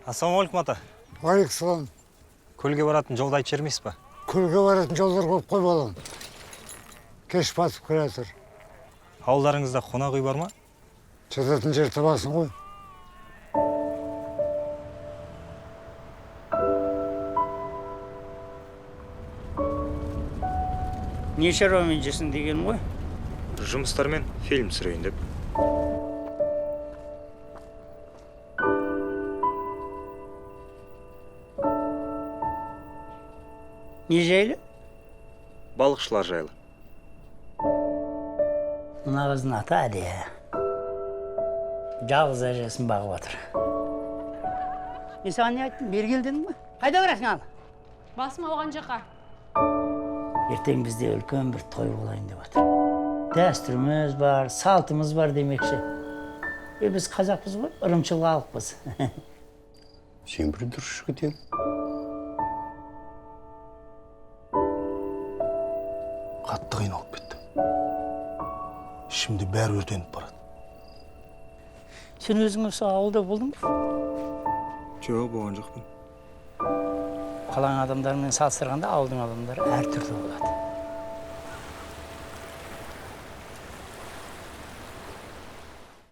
Ассалаумағалейкум ата. Алейкум. Көлге баратын жолды айтып жібермейсіз ба? Көлге баратын жолдар көп қой балам. Кеш батып келе жатыр. Ауылдарыңызда қонақ үй бар ма? Жататын жер табасың ғой. Не шаруамен жүрсің деген ғой? Жұмыстармен фильм түсірейін деп. Не жайлы? Балықшылар жайлы. Мына қыздың аты Әлия. Жалғыз әжесін бағып отыр. Мен саған не айттым? Бері кел дедім ғой. Қайда барасың ал? Басым ауған жаққа. Ертең бізде үлкен бір той болайын деп отыр. Дәстүріміз бар, салтымыз бар демекші. Біз қазақпыз ғой, ырымшыл халықпыз. Сен бір дұрыс жігіт едің. Қатты қиналып кеттім. Ішімде бәрі өртеніп барады. Сен өзің осы ауылда болдың ба? Жоқ, болған жоқпын. Қаланың адамдарымен салыстырғанда ауылдың адамдары әртүрлі болады.